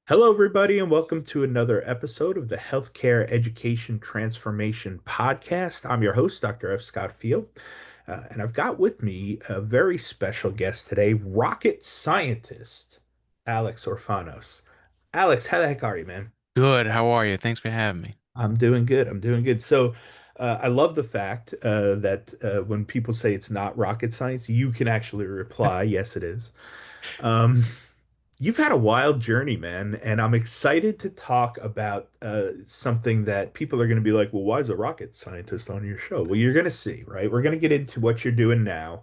Hello, everybody, and welcome to another episode of the Healthcare Education Transformation Podcast. I'm your host, Dr. F Scott Feil, and I've got with me a very special guest today, rocket scientist Alex Orphanos. Alex, how the heck are you, man? Good. How are you? Thanks for having me. I'm doing good. I'm doing good. I love the fact that when people say it's not rocket science, you can actually reply, yes, it is. Um, You've had a wild journey, man, and I'm excited to talk about something that people are going to be like, well, why is a rocket scientist on your show? Well, you're going to see, right? We're going to get into what you're doing now.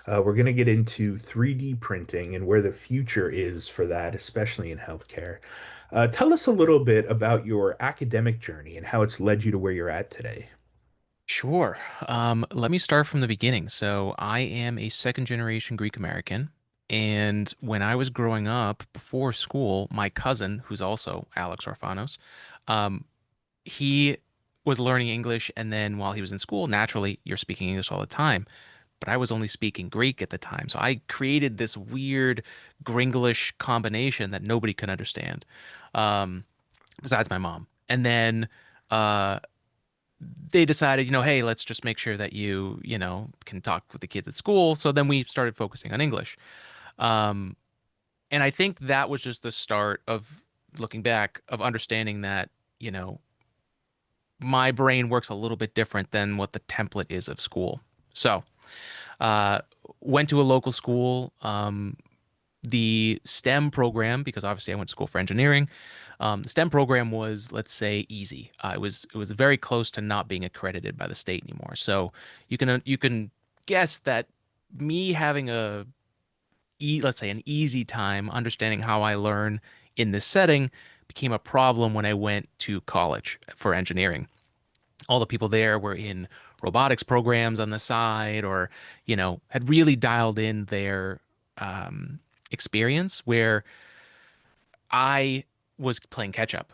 We're going to get into 3D printing and where the future is for that, especially in healthcare. Tell us a little bit about your academic journey and how it's led you to where you're at today. Sure. Let me start from the beginning. So, I am a second generation Greek American. And when I was growing up before school, my cousin, who's also Alex Orphanos, um, he was learning English. And then while he was in school, naturally, you're speaking English all the time. But I was only speaking Greek at the time. So, I created this weird Gringlish combination that nobody could understand, um, besides my mom. And then, uh, they decided, hey, let's just make sure that you can talk with the kids at school. So then we started focusing on English. Um, and I think that was just the start of looking back of understanding that, you know, my brain works a little bit different than what the template is of school. So, uh, went to a local school. The STEM program, because obviously I went to school for engineering. The STEM program was, let's say, easy. It was very close to not being accredited by the state anymore. So you can guess that me having let's say an easy time understanding how I learn in this setting became a problem when I went to college for engineering. All the people there were in robotics programs on the side, or had really dialed in their experience where I was playing catch up.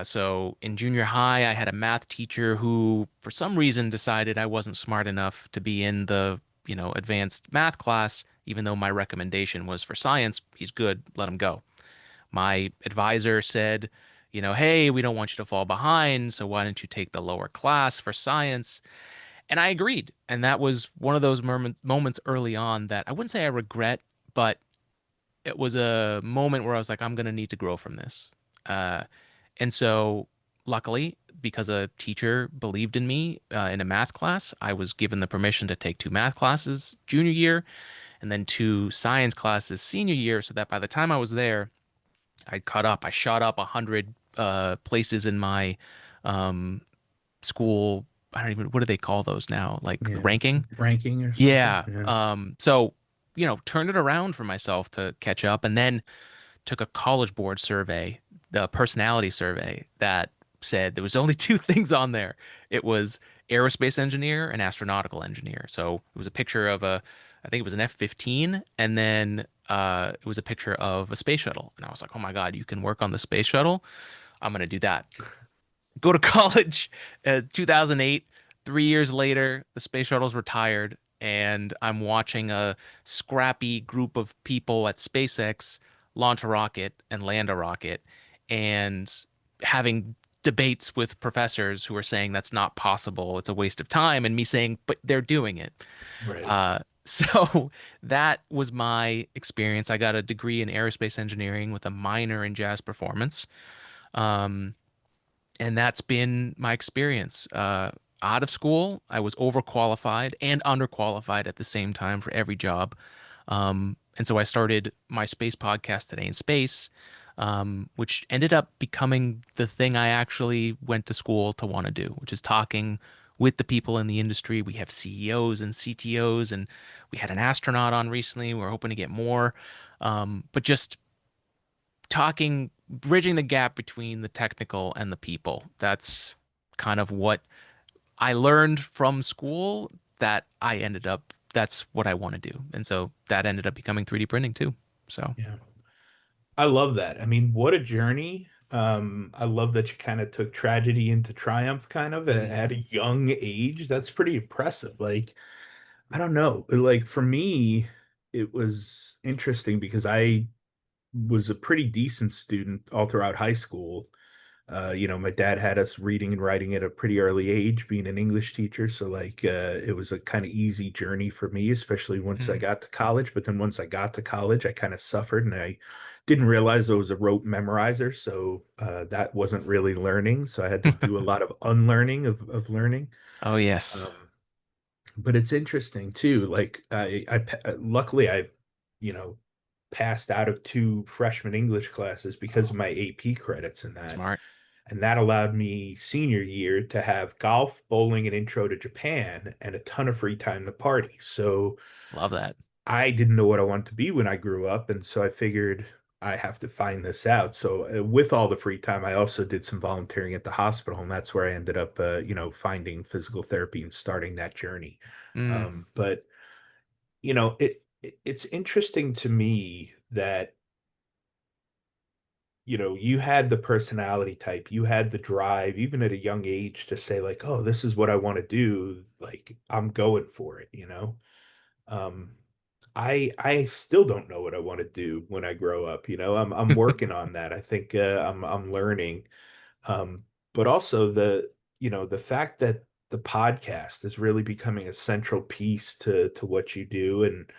So in junior high, I had a math teacher who, for some reason, decided I wasn't smart enough to be in the, advanced math class, even though my recommendation was for science. He's good, let him go. My advisor said, hey, we don't want you to fall behind, so why don't you take the lower class for science? And I agreed. And that was one of those moments early on that I wouldn't say I regret, but it was a moment where I was like, I'm going to need to grow from this. Uh, and so, luckily, because a teacher believed in me in a math class, I was given the permission to take two math classes junior year and then two science classes senior year, so that by the time I was there, I'd caught up. I shot up 100 places in my um, school. I don't even, what do they call those now? Like Yeah, ranking? ranking or something. Yeah. Yeah. So, turned it around for myself to catch up and then took a college board survey, the personality survey that said there was only two things on there. It was aerospace engineer and astronautical engineer. So it was a picture of I think it was an F-15, and then it was a picture of a space shuttle. And I was like, oh my God, you can work on the space shuttle? I'm gonna do that. Go to college, 2008. 3 years later, the space shuttle's retired, and I'm watching a scrappy group of people at SpaceX launch a rocket and land a rocket, and having debates with professors who are saying that's not possible, it's a waste of time, and me saying, but they're doing it. Right. So that was my experience. I got a degree in aerospace engineering with a minor in jazz performance. Um, and that's been my experience. Out of school, I was overqualified and underqualified at the same time for every job. And so I started my space podcast today in space, which ended up becoming the thing I actually went to school to want to do, which is talking with the people in the industry. We have CEOs and CTOs, and we had an astronaut on recently. We're hoping to get more. But just talking, bridging the gap between the technical and the people. That's kind of what I learned from school that that's what I want to do. And so that ended up becoming 3D printing too. So, Yeah. I love that. I mean, what a journey. I love that you kind of took tragedy into triumph kind of at mhm. a young age. That's pretty impressive. Like, I don't know. Like for me, it was interesting because I was a pretty decent student all throughout high school. My dad had us reading and writing at a pretty early age, being an English teacher. So it was a kind of easy journey for me, especially once I Mm. got to college. But then once I got to college, I kind of suffered, and I didn't realize I was a rote memorizer. So that wasn't really learning. So I had to do a lot of unlearning of learning. Oh, yes. Um, but it's interesting too. Luckily you know, passed out of two freshman English classes because Oh, of my AP credits in that. smart. And that allowed me senior year to have golf, bowling, and intro to Japan and a ton of free time to party. So Love that. I didn't know what I wanted to be when I grew up. And so I figured I have to find this out. So with all the free time, I also did some volunteering at the hospital. And that's where I ended up, finding physical therapy and starting that journey. Mm, But, it's interesting to me that you had the personality type, you had the drive, even at a young age to say like, oh, this is what I want to do. Like, I'm going for it. Um, I still don't know what I want to do when I grow up. I'm working on that. I think I'm learning. Um, but also the fact that the podcast is really becoming a central piece to what you do. And,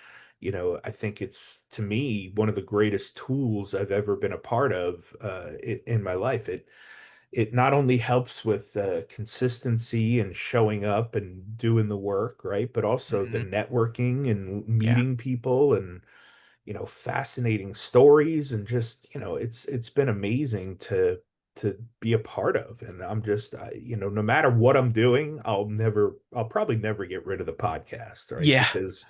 I think it's, to me, one of the greatest tools I've ever been a part of in my life. It not only helps with consistency and showing up and doing the work, right? But also the mhm. networking and Yeah. meeting people and fascinating stories, and just, it's been amazing to be a part of. And I'm just, no matter what I'm doing, I'll probably never get rid of the podcast, right? Yeah. Because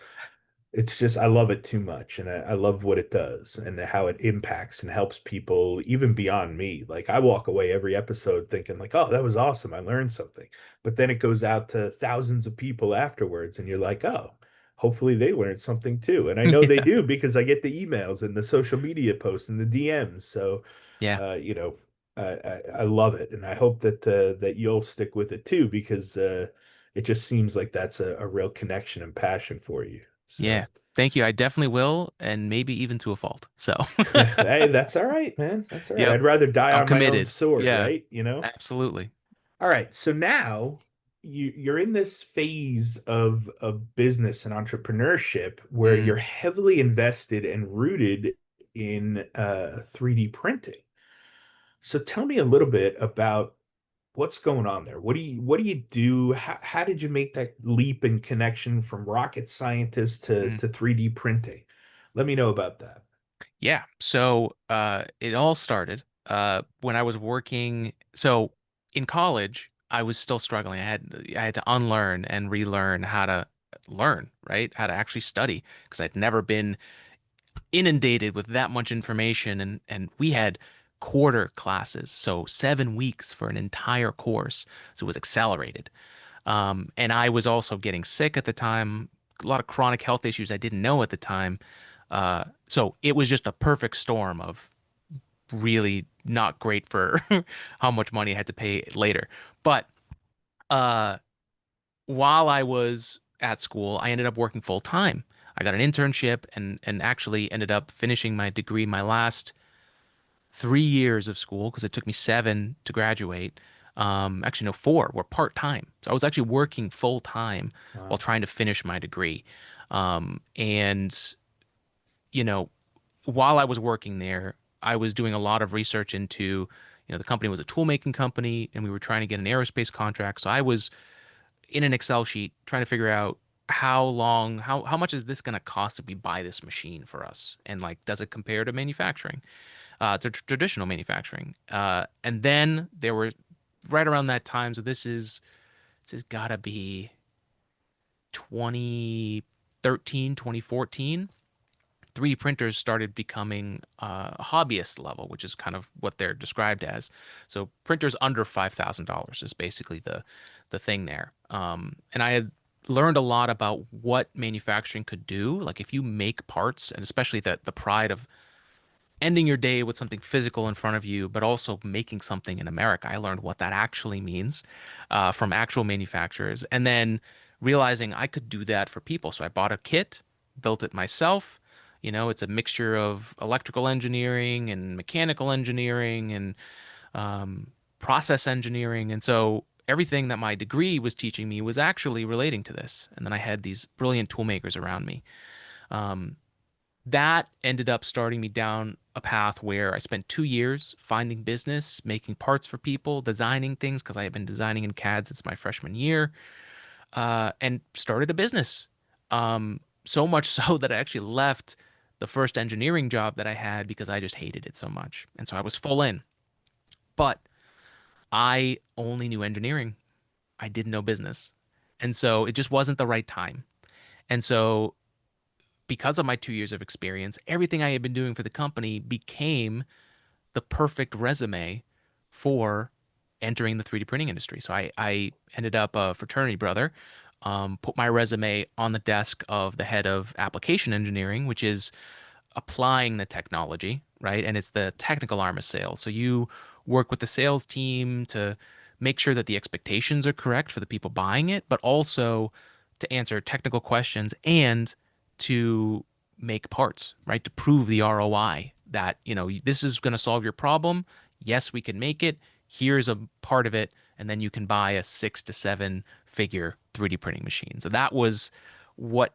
it's just, I love it too much, and I love what it does and how it impacts and helps people even beyond me. Like, I walk away every episode thinking like, oh, that was awesome. I learned something. But then it goes out to thousands of people afterwards, and you're like, oh, hopefully they learned something too. And I know they Yeah. do because I get the emails and the social media posts and the DMs. So, Yeah. uh, you know, I love it, and I hope that you'll stick with it too, because it just seems like that's a real connection and passion for you. So. Yeah. Thank you. I definitely will, and maybe even to a fault. So, Hey, that's all right, man. That's all right. yep. I'd rather die I'm on my own committed. sword, Yeah. right? Absolutely. All right. So now you're in this phase of business and entrepreneurship where Mm, you're heavily invested and rooted in 3D printing. So tell me a little bit about what's going on there. What do you do? How did you make that leap in connection from rocket scientist to mm. 3D printing? Let me know about that. Yeah. So, it all started when I was working. So, in college, I was still struggling. I had to unlearn and relearn how to learn, right? How to actually study because I'd never been inundated with that much information, and we had quarter classes, so 7 weeks for an entire course. So it was accelerated. And I was also getting sick at the time, a lot of chronic health issues I didn't know at the time. So it was just a perfect storm of really not great for how much money I had to pay later. But uh, while I was at school, I ended up working full time. I got an internship and actually ended up finishing my degree my last 3 years of school because it took me 7 to graduate. Actually, no, 4 were part time. So I was actually working full time while Wow. trying to finish my degree. And, you know, while I was working there, I was doing a lot of research into, the company was a tool making company and we were trying to get an aerospace contract. So I was in an Excel sheet trying to figure out how much is this going to cost if we buy this machine for us? And like, does it compare to manufacturing? To traditional manufacturing. And then there were right around that time. So this has gotta be 2013, 2014. 3D printers started becoming a hobbyist level, which is kind of what they're described as. So printers under $5,000 is basically the thing there. And I had learned a lot about what manufacturing could do. Like if you make parts, and especially the pride of ending your day with something physical in front of you, but also making something in America. I learned what that actually means from actual manufacturers, and then realizing I could do that for people. So I bought a kit, built it myself, It's a mixture of electrical engineering and mechanical engineering and um, process engineering. And so everything that my degree was teaching me was actually relating to this. And then I had these brilliant tool makers around me. Um, that ended up starting me down a path where I spent 2 years finding business, making parts for people, designing things because I had been designing in CAD since my freshman year, and started a business. So much so that I actually left the first engineering job that I had because I just hated it so much. And so I was full in. But I only knew engineering. I didn't know business. And so it just wasn't the right time. And so because of my 2 years of experience, everything I had been doing for the company became the perfect resume for entering the 3D printing industry. So I ended up a fraternity brother, put my resume on the desk of the head of application engineering, which is applying the technology, right? And it's the technical arm of sales. So you work with the sales team to make sure that the expectations are correct for the people buying it, but also to answer technical questions and to make parts, right? To prove the ROI that, this is going to solve your problem. Yes, we can make it. Here's a part of it. And then you can buy a 6 to 7 figure 3D printing machine. So that was what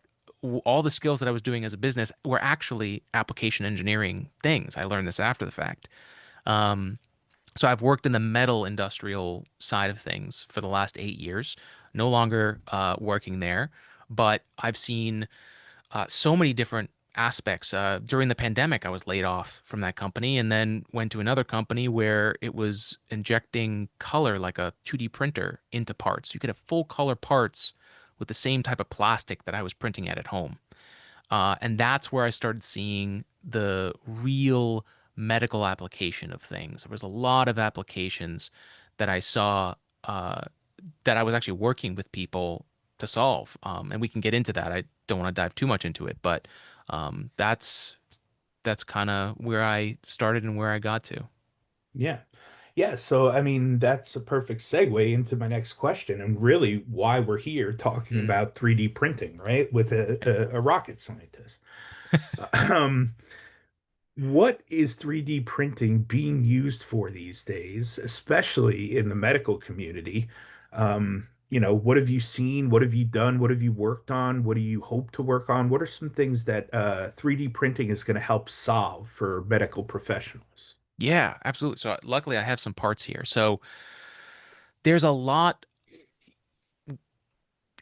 all the skills that I was doing as a business were actually application engineering things. I learned this after the fact. Um, so I've worked in the metal industrial side of things for the last 8 years, no longer working there, but I've seen so many different aspects. During the pandemic, I was laid off from that company and then went to another company where it was injecting color like a 2D printer into parts. You could have full color parts with the same type of plastic that I was printing at home. And that's where I started seeing the real medical application of things. There was a lot of applications that I saw uh, that I was actually working with people to solve. And we can get into that. I don't want to dive too much into it, but that's kind of where I started and where I got to. Yeah. Yeah, so I mean, that's a perfect segue into my next question and really why we're here talking Mm. about 3D printing, right? With a rocket scientist. Um, what is 3D printing being used for these days, especially in the medical community? What have you seen? What have you done? What have you worked on? What do you hope to work on? What are some things that 3D printing is going to help solve for medical professionals? Yeah, absolutely. So luckily I have some parts here. So there's a lot,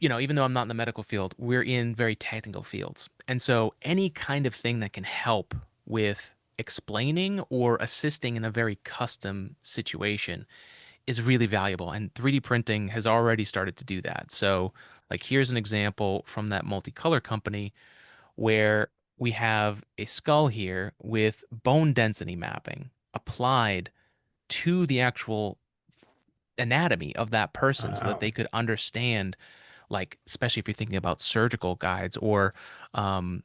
even though I'm not in the medical field, we're in very technical fields. And so any kind of thing that can help with explaining or assisting in a very custom situation is really valuable. And 3D printing has already started to do that. So, like, here's an example from that multicolor company where we have a skull here with bone density mapping applied to the actual anatomy of that person so that Wow. they could understand, like, especially if you're thinking about surgical guides or um,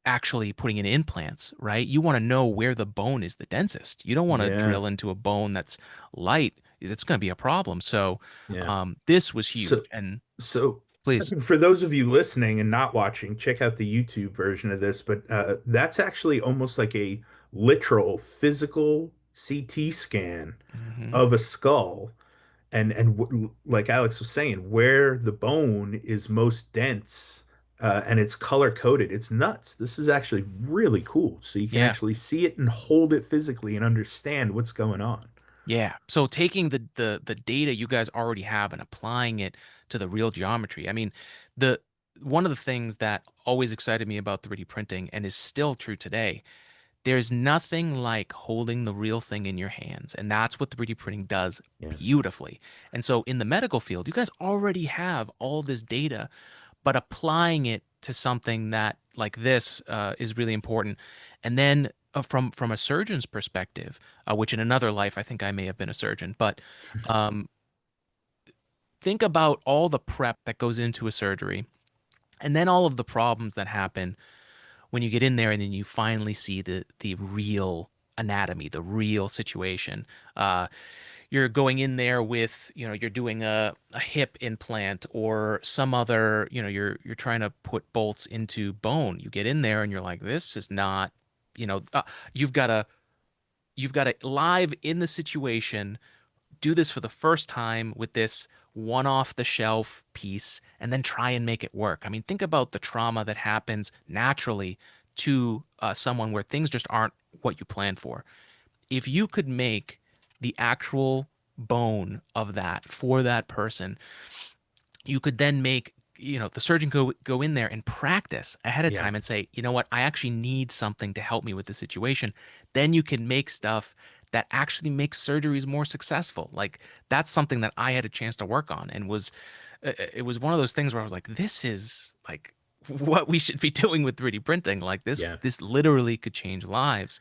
actually putting in implants, right? You want to know where the bone is the densest. You don't want to Yeah. drill into a bone that's light. It's going to be a problem. So, Yeah. this was So, huge. And so please. for those of you listening and not watching, check out the YouTube version of this. But that's actually almost like a literal physical CT scan Hmm. of a skull, and like Alex was saying, where the bone is most dense, and it's color coded. It's nuts. This is actually really cool. So you can Yeah. actually see it and hold it physically and understand what's going on. Yeah. So taking the data you guys already have and applying it to the real geometry. I mean, the one of the things that always excited me about 3D printing and is still true today, there's nothing like holding the real thing in your hands, and that's what 3D printing does Yeah. beautifully. And so in the medical field, you guys already have all this data, but applying it to something that like this is really important. And then from a surgeon's perspective, which in another life I think I may have been a surgeon, but um, think about all the prep that goes into a surgery, and then all of the problems that happen when you get in there, and then you finally see the real anatomy, the real situation. you're going in there with, you're doing a hip implant or some other, you're trying to put bolts into bone. You get in there and you're like, this is not, you know, uh, you've got to you've got to live in the situation, do this for the first time with this one off the shelf piece and then try and make it work. I mean, think about the trauma that happens naturally to someone where things just aren't what you planned for. If you could make the actual bone of that for that person, you could then make, the surgeon go in there and practice ahead of Yeah. time and say, you know what, I actually need something to help me with the situation. Then you can make stuff that actually makes surgeries more successful. Like that's something that I had a chance to work on and it was one of those things where I was like, this is like what we should be doing with 3D printing. Like this Yeah. this literally could change lives.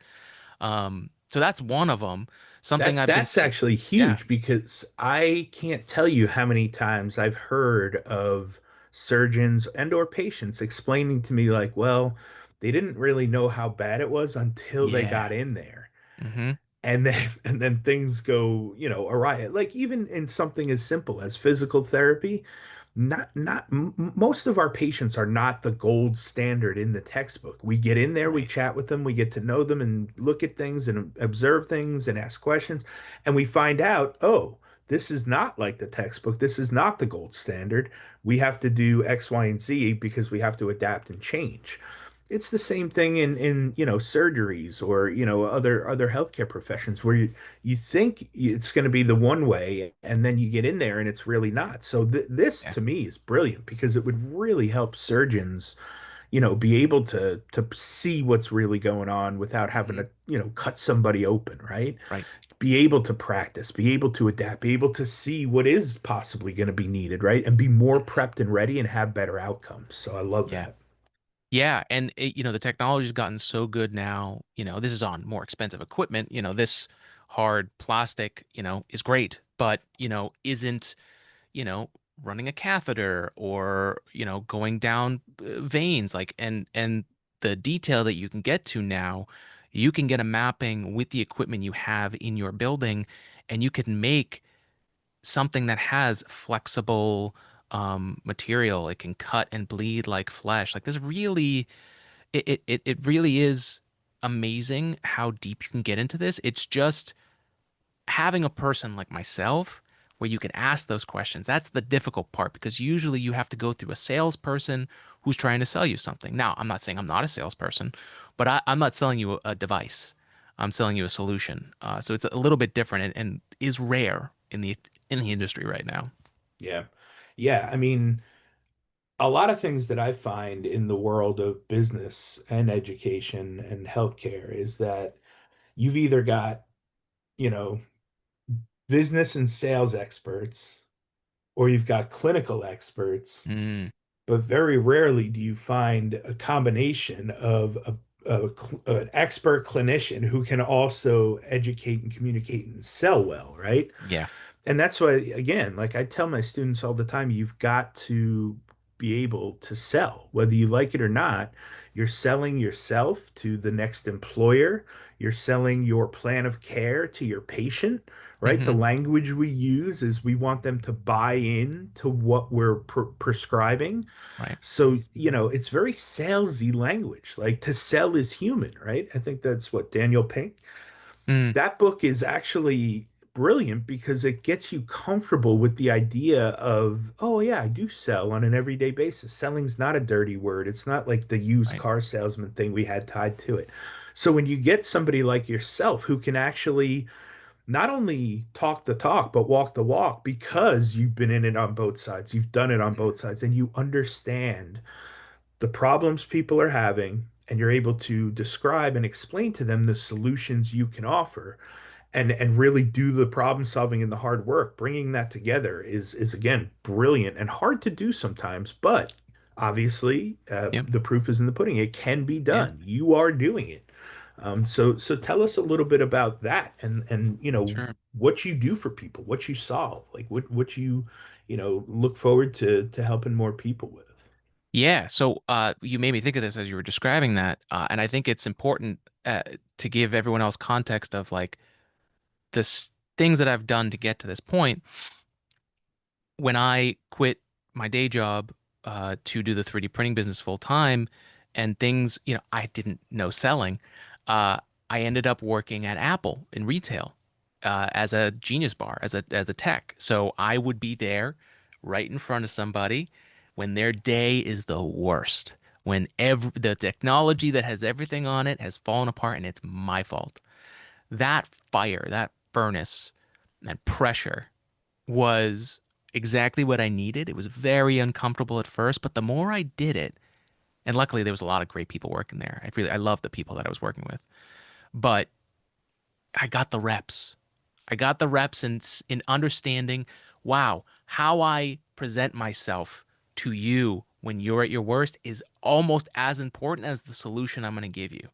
So that's one of them. Something I've been That's actually yeah. huge because I can't tell you how many times I've heard of surgeons and or patients explaining to me like, well, they didn't really know how bad it was until they Yeah. got in there. Hmm. And then and then things go, awry. Like even in something as simple as physical therapy, most of our patients are not the gold standard in the textbook. We get in there, we Right. chat with them, we get to know them and look at things and observe things and ask questions, and we find out, oh, this is not like the textbook. This is not the gold standard. We have to do X, Y, and Z because we have to adapt and change. It's the same thing in surgeries or other healthcare professions where you think it's going to be the one way and then you get in there and it's really not. So this Yeah. to me is brilliant because it would really help surgeons be able to see what's really going on without having Hmm. to cut somebody open, right? Right. Be able to practice, be able to adapt, be able to see what is possibly going to be needed, right? And be more Hmm. prepped and ready and have better outcomes. So I love Yeah. that. Yeah. And the technology's gotten so good now, this is on more expensive equipment. This hard plastic, is great, but, isn't, you know, running a catheter or, going down veins, like, and the detail that you can get to now, you can get a mapping with the equipment you have in your building, and you can make something that has flexible material. It can cut and bleed like flesh. Like this really, it really is amazing how deep you can get into this. It's just having a person like myself where you can ask those questions. That's the difficult part because usually you have to go through a salesperson who's trying to sell you something. Now, I'm not saying I'm not a salesperson, but I'm not selling you a device. I'm selling you a solution. So it's a little bit different and is rare in the industry right now. Yeah. Yeah. I mean, a lot of things that I find in the world of business and education and healthcare is that you've either got, you know, business and sales experts or you've got clinical experts, Mm, but very rarely do you find a combination of an expert clinician who can also educate and communicate and sell well, right? yeah. And that's why, again, like I tell my students all the time, you've got to be able to sell, whether you like it or not. You're selling yourself to the next employer. You're selling your plan of care to your patient, right? The Hmm. language we use is we want them to buy in to what we're prescribing. Right. So, it's very salesy language. Like to sell is human, right? I think that's what Daniel Pink. Mm, That book is actually brilliant because it gets you comfortable with the idea of, oh yeah, I do sell on an everyday basis. Selling's not a dirty word. It's not like the used right. car salesman thing we had tied to it. So when you get somebody like yourself who can actually not only talk the talk, but walk the walk because you've been in it on both sides, you've done it on Mm, both sides, and you understand the problems people are having, and you're able to describe and explain to them the solutions you can offer and really do the problem solving and the hard work. Bringing that together is again brilliant and hard to do sometimes, but obviously yep. the proof is in the pudding. It can be Yeah. done. You are doing it. So tell us a little bit about that and Sure. what you do for people, what you solve, like what you look forward to helping more people with. Yeah, so you made me think of this as you were describing that, and I think it's important to give everyone else context of like this. things that I've done to get to this point. When I quit my day job to do the 3D printing business full time, and things, I didn't know selling, uh, I ended up working at Apple in retail as a Genius Bar, as a tech. So I would be there right in front of somebody when their day is the worst, when the technology that has everything on it has fallen apart, and it's my fault. That fire, that furnace, and pressure was exactly what I needed. It was very uncomfortable at first, but the more I did it, and luckily there was a lot of great people working there. I love the people that I was working with, but I got the reps. I got the reps in understanding, wow, how I present myself to you when you're at your worst is almost as important as the solution I'm going to give you.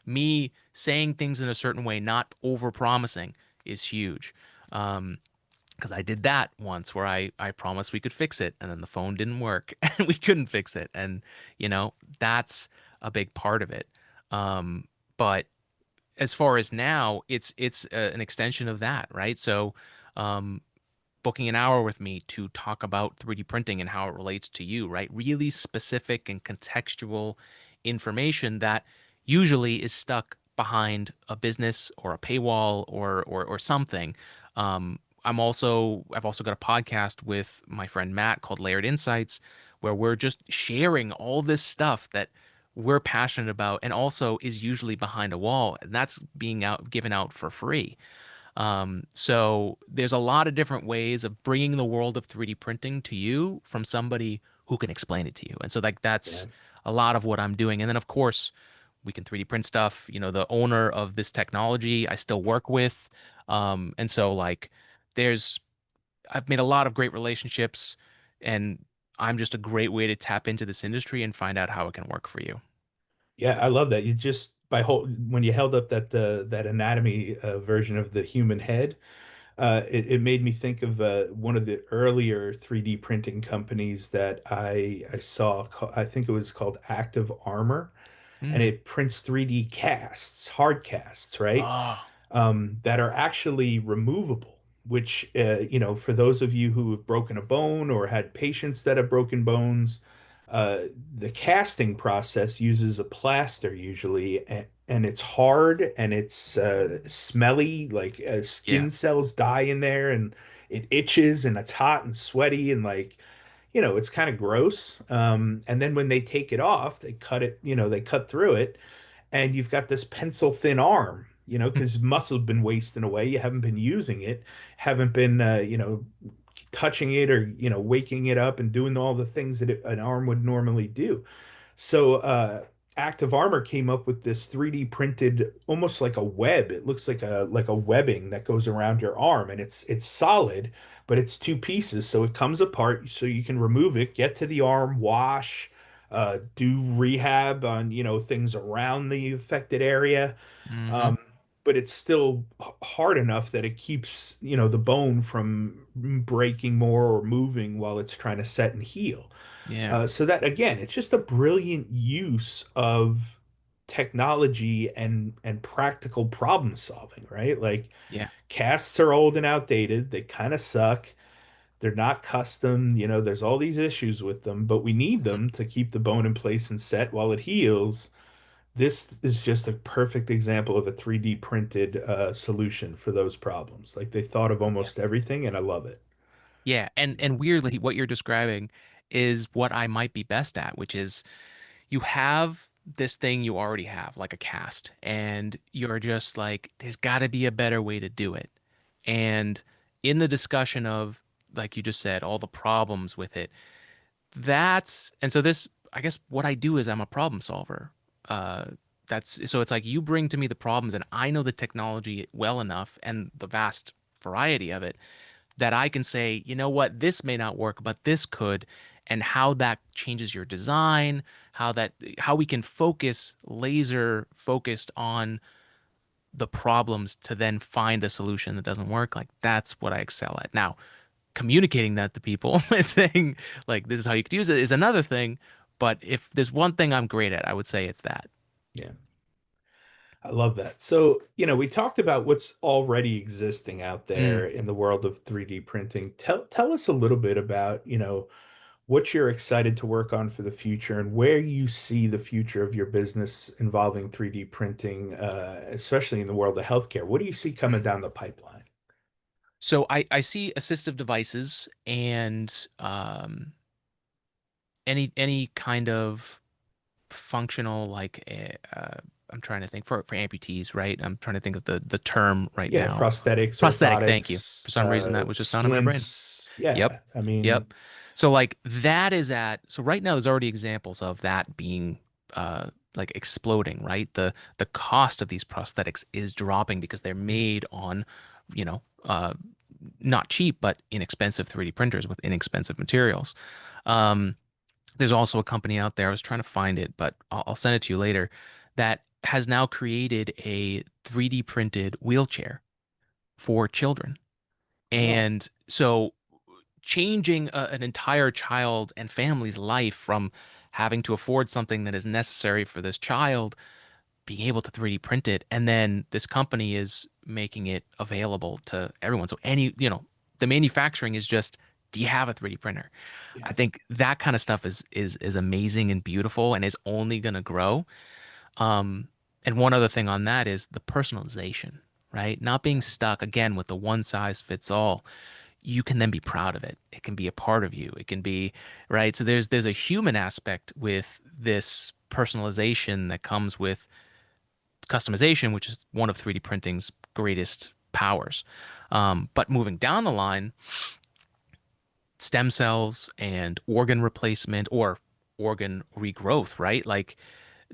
Me saying things in a certain way, not over promising, is huge. Because I did that once where I promised we could fix it and then the phone didn't work and we couldn't fix it. And, that's a big part of it. But as far as now, it's an extension of that, right? So, um, booking an hour with me to talk about 3D printing and how it relates to you, right? Really specific and contextual information that usually is stuck behind a business or a paywall or something. I've also got a podcast with my friend Matt called Layered Insights, where we're just sharing all this stuff that we're passionate about and also is usually behind a wall, and that's being given out for free. So there's a lot of different ways of bringing the world of 3D printing to you from somebody who can explain it to you. And so like Yeah. that's a lot of what I'm doing. And then of course, we can 3D print stuff. The owner of this technology I still work with. And so like there's I've made a lot of great relationships, and I'm just a great way to tap into this industry and find out how it can work for you. Yeah, I love that. You just by whole when you held up that anatomy version of the human head, it made me think of one of the earlier 3D printing companies that I saw. I think it was called Active Armor, and Mm. it prints 3D casts, hard casts, right? Oh, That are actually removable, which, for those of you who have broken a bone or had patients that have broken bones, uh, the casting process uses a plaster usually, and it's hard and it's smelly, like yeah. skin cells die in there and it itches and it's hot and sweaty and like, it's kind of gross. And then when they take it off, they cut it, they cut through it and you've got this pencil thin arm, because muscle's been wasting away. You haven't been using it, haven't been, touching it or, waking it up and doing all the things that an arm would normally do. So, Active Armor came up with this 3D printed, almost like a web. It looks like a webbing that goes around your arm, and it's solid, but it's two pieces, so it comes apart, so you can remove it, get to the arm, wash, do rehab on, things around the affected area. Hmm. Um, but it's still hard enough that it keeps, the bone from breaking more or moving while it's trying to set and heal. Yeah. So that again, it's just a brilliant use of technology and practical problem solving, right? Like Yeah. casts are old and outdated. They kind of suck. They're not custom, there's all these issues with them, but we need Mhm. them to keep the bone in place and set while it heals. This is just a perfect example of a 3D printed solution for those problems. Like they thought of Yeah. almost everything, and I love it. Yeah. And weirdly, what you're describing is what I might be best at, which is you have this thing you already have, like a cast, and you're just like, there's got to be a better way to do it. And in the discussion of, like you just said, all the problems with it, and so this, I guess what I do is I'm a problem solver. Uh, so it's like you bring to me the problems, and I know the technology well enough and the vast variety of it that I can say, you know what, this may not work, but this could, and how that changes your design, how we can focus laser focused on the problems to then find a solution that doesn't work. Like that's what I excel at. Now, communicating that to people and saying like this is how you could use it is another thing, but if there's one thing I'm great at, I would say it's that. Yeah. I love that. So, we talked about what's already existing out there Mm. in the world of 3D printing. Tell us a little bit about, what you're excited to work on for the future and where you see the future of your business involving 3D printing, especially in the world of healthcare. What do you see coming down the pipeline? So I see assistive devices and any kind of functional like I'm trying to think for amputees, right? I'm trying to think of the term right Yeah, now. prosthetics, Prosthetic, thank you. orthotics, For some reason that was just not in my brain. splints. Yep. Yeah, I mean, Yep. So like that is at so right now there's already examples of that being like exploding, right? The cost of these prosthetics is dropping because they're made on, you know, not cheap but inexpensive 3D printers with inexpensive materials. Um, there's also a company out there, I was trying to find it, but I'll send it to you later, that has now created a 3D printed wheelchair for children. oh, And so changing an entire child and family's life from having to afford something that is necessary for this child, being able to 3D print it, and then this company is making it available to everyone. So the manufacturing is just, do you have a 3D printer? I yeah, think that kind of stuff is amazing and beautiful and is only going to grow. Um, and one other thing on that is the personalization, right? Not being yeah, stuck again with the one size fits all. You can then be proud of it. It can be a part of you. It can be, right? So there's a human aspect with this personalization that comes with customization, which is one of 3D printing's greatest powers. But moving down the line, stem cells and organ replacement or organ regrowth, right? Like,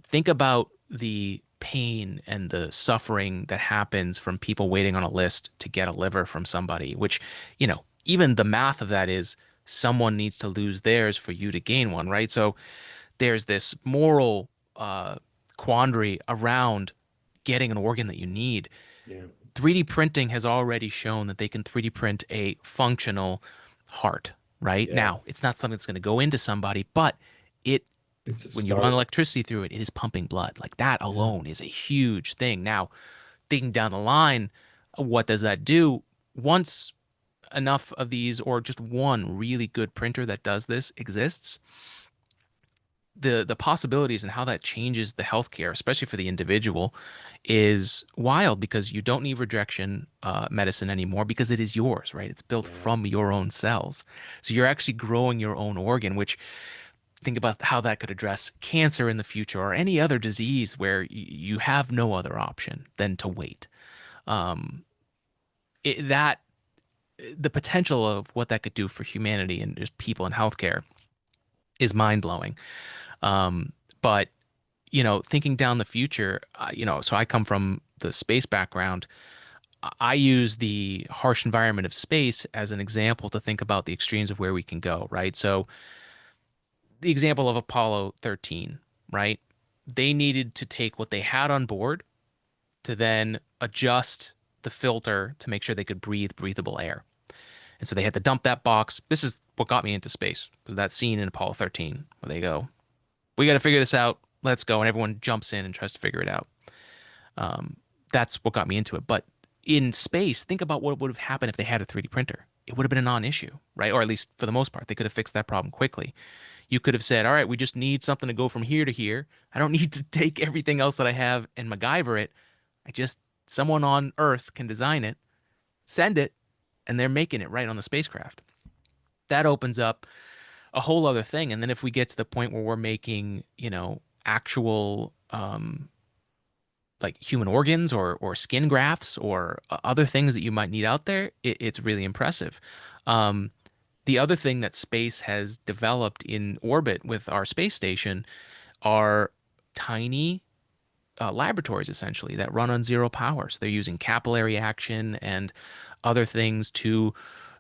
think about the pain and the suffering that happens from people waiting on a list to get a liver from somebody, which, even the math of that is someone needs to lose theirs for you to gain one, right? So there's this moral quandary around getting an organ that you need. yeah, 3D printing has already shown that they can 3D print a functional heart, right? yeah. Now, it's not something that's going to go into somebody, but it It's a when you run start. electricity through it, it is pumping blood. Like that Yeah, alone is a huge thing. Now, thinking down the line, what does that do? Once enough of these, or just one really good printer that does this exists, the possibilities and how that changes the healthcare, especially for the individual, is wild because you don't need rejection medicine anymore because it is yours, right? It's built yeah, from your own cells. So you're actually growing your own organ, which think about how that could address cancer in the future or any other disease where you have no other option than to wait. Um, that the potential of what that could do for humanity and just people in healthcare is mind blowing. Um, but thinking down the future, so I come from the space background. I use the harsh environment of space as an example to think about the extremes of where we can go, right? So the example of Apollo 13, right? They needed to take what they had on board to then adjust the filter to make sure they could breathe breathable air. And so they had to dump that box. This is what got me into space, was that scene in Apollo 13 where they go, "We got to figure this out. Let's go." And everyone jumps in and tries to figure it out. Um, that's what got me into it. But in space, think about what would have happened if they had a 3D printer. It would have been a non-issue, right? Or at least for the most part, they could have fixed that problem quickly. You could have said, all right, we just need something to go from here to here. I don't need to take everything else that I have and MacGyver it. Someone on Earth can design it, send it, and they're making it right on the spacecraft. That opens up a whole other thing. And then if we get to the point where we're making, actual like human organs or skin grafts or other things that you might need out there, it's really impressive. Um, the other thing that space has developed in orbit with our space station are tiny laboratories essentially that run on zero power. So they're using capillary action and other things to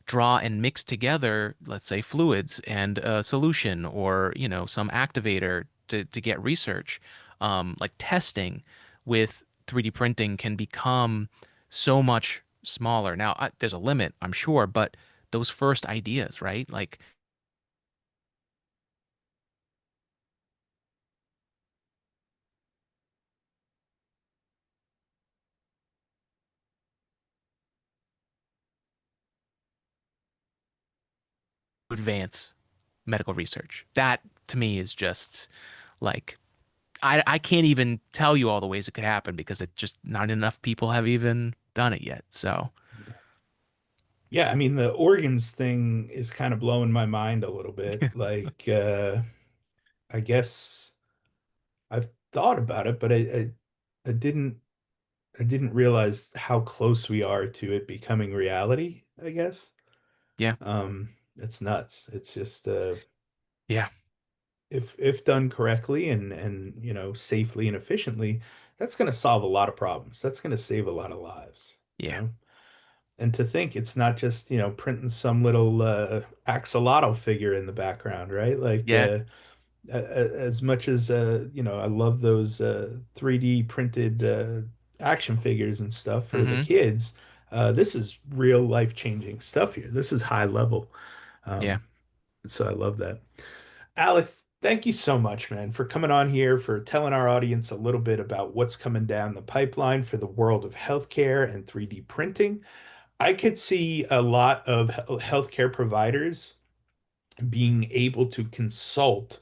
draw and mix together, let's say, fluids and a solution or, some activator to get research. Like testing with 3D printing can become so much smaller. Now, there's a limit, I'm sure, but those first ideas, right? Like advance medical research. That to me is just like I can't even tell you all the ways it could happen because it just not enough people have even done it yet. So, Yeah, I mean the organs thing is kind of blowing my mind a little bit. Like I guess I've thought about it, but I didn't realize how close we are to it becoming reality, I guess. yeah. It's nuts. It's just Yeah. if done correctly and safely and efficiently, that's going to solve a lot of problems. That's going to save a lot of lives, you Yeah. know? And to think it's not just, printing some little axolotl figure in the background, right? Like Yeah. as much as I love those 3D printed action figures and stuff for the Hmm. kids. This is real life-changing stuff here. This is high level. Yeah. Um, so I love that. Alex, thank you so much, man, for coming on here, for telling our audience a little bit about what's coming down the pipeline for the world of healthcare and 3D printing. I could see a lot of healthcare providers being able to consult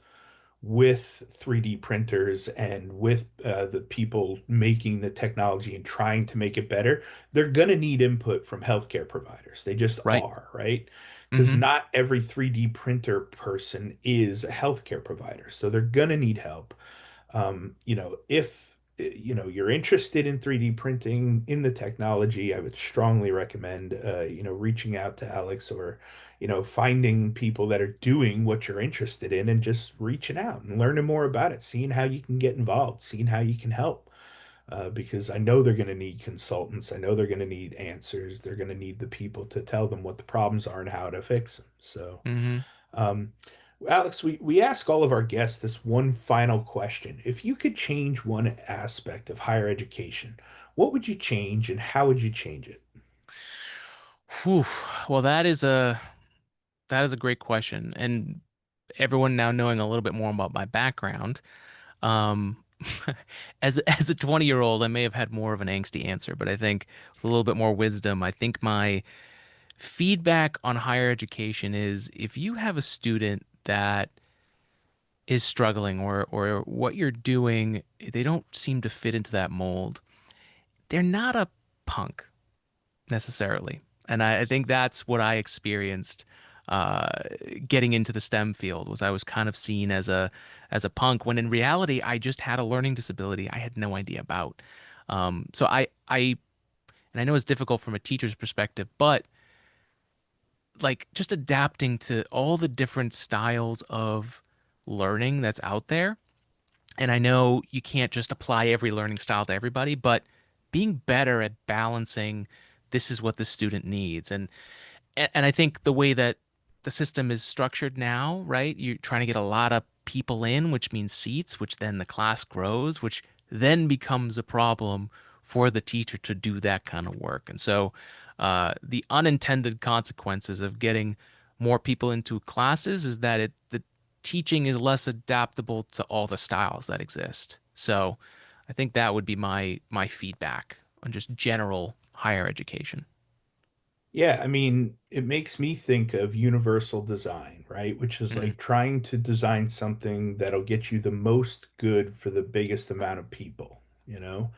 with 3D printers and with the people making the technology and trying to make it better. They're going to need input from healthcare providers. They just Right. are, right? Because Hmm. not every 3D printer person is a healthcare provider. So they're going to need help. If you're interested in 3D printing in the technology, I would strongly recommend reaching out to Alex or finding people that are doing what you're interested in and just reaching out and learning more about it, seeing how you can get involved, seeing how you can help. Because I know they're going to need consultants. I know they're going to need answers. They're going to need the people to tell them what the problems are and how to fix them. So, Hmm. um, Alex, we ask all of our guests this one final question. If you could change one aspect of higher education, what would you change and how would you change it? Whew. Well, that is a great question. And everyone now knowing a little bit more about my background, um, as a 20-year-old, I may have had more of an angsty answer, but I think with a little bit more wisdom, I think my feedback on higher education is if you have a student that is struggling or what you're doing, they don't seem to fit into that mold, they're not a punk necessarily. And I think that's what I experienced uh, getting into the STEM field was I was kind of seen as a punk when in reality I just had a learning disability I had no idea about. So and I know it's difficult from a teacher's perspective, but like just adapting to all the different styles of learning that's out there. And I know you can't just apply every learning style to everybody, but being better at balancing this is what the student needs. And I think the way that the system is structured now, right? You're trying to get a lot of people in, which means seats, which then the class grows, which then becomes a problem for the teacher to do that kind of work. And so the unintended consequences of getting more people into classes is that the teaching is less adaptable to all the styles that exist. So I think that would be my feedback on just general higher education. Yeah, I mean, it makes me think of universal design, right? Which is Mm, like trying to design something that'll get you the most good for the biggest amount of people, you know?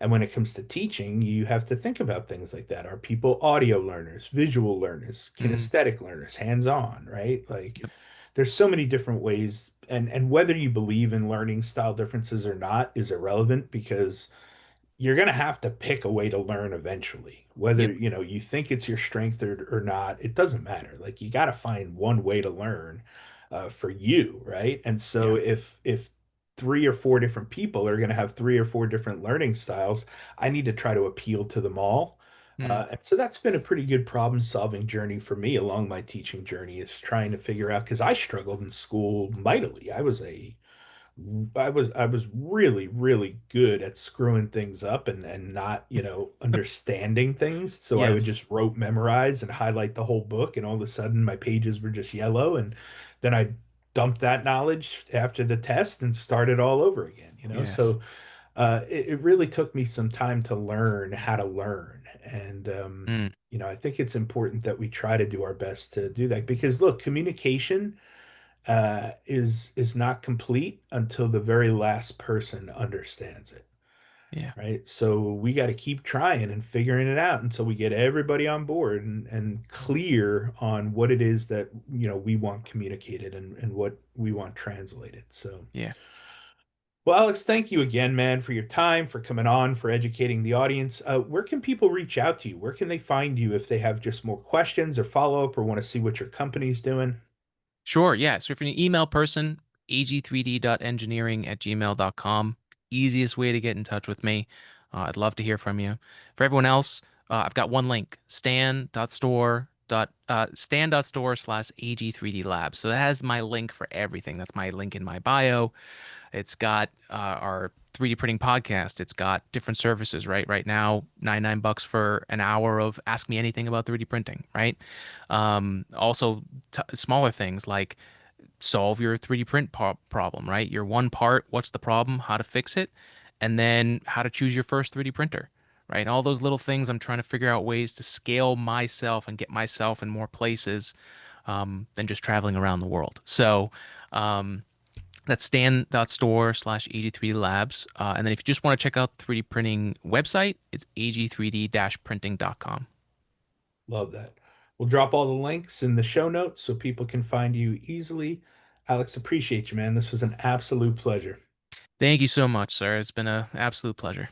And when it comes to teaching, you have to think about things like that. Are people audio learners, visual learners, mm, kinesthetic learners, hands-on, right? Like yep, there's so many different ways and whether you believe in learning style differences or not is irrelevant because you're going to have to pick a way to learn eventually. Whether, yep, you think it's your strength or not, it doesn't matter. Like you got to find one way to learn for you, right? And so yeah. if three or four different people are going to have three or four different learning styles, I need to try to appeal to them all. Mm, And so that's been a pretty good problem solving journey for me along my teaching journey is trying to figure out because I struggled in school mightily. I was really, really good at screwing things up and not, understanding things. So I would yes. just rote memorize and highlight the whole book, and all of a sudden my pages were just yellow, and then I dumped that knowledge after the test and started all over again. Yes. So it really took me some time to learn how to learn. And Mm, I think it's important that we try to do our best to do that because look, communication is not complete until the very last person understands it, yeah, right? So we got to keep trying and figuring it out until we get everybody on board and clear on what it is that, we want communicated and what we want translated. So, yeah. well, Alex, thank you again, man, for your time, for coming on, for educating the audience. Where can people reach out to you? Where can they find you if they have just more questions or follow up or want to see what your company's doing? Sure, yeah. So if you're an email person, ag3d.engineering@gmail.com. Easiest way to get in touch with me. I'd love to hear from you. For everyone else, I've got one link, stan.store/ag3d labs. So that has my link for everything. That's my link in my bio. It's got our 3D printing podcast. It's got different services, right? Right now, $99 for an hour of Ask Me Anything about 3D printing, right? Also, t smaller things like solve your 3D print problem, right? Your one part, what's the problem, how to fix it, and then how to choose your first 3D printer, right? All those little things I'm trying to figure out ways to scale myself and get myself in more places than just traveling around the world. So, that's Stan.Store/ag3d labs. And then if you just want to check out the 3D printing website, it's ag3d-printing.com. Love that. We'll drop all the links in the show notes so people can find you easily. Alex, appreciate you, man. This was an absolute pleasure. Thank you so much, sir. It's been an absolute pleasure.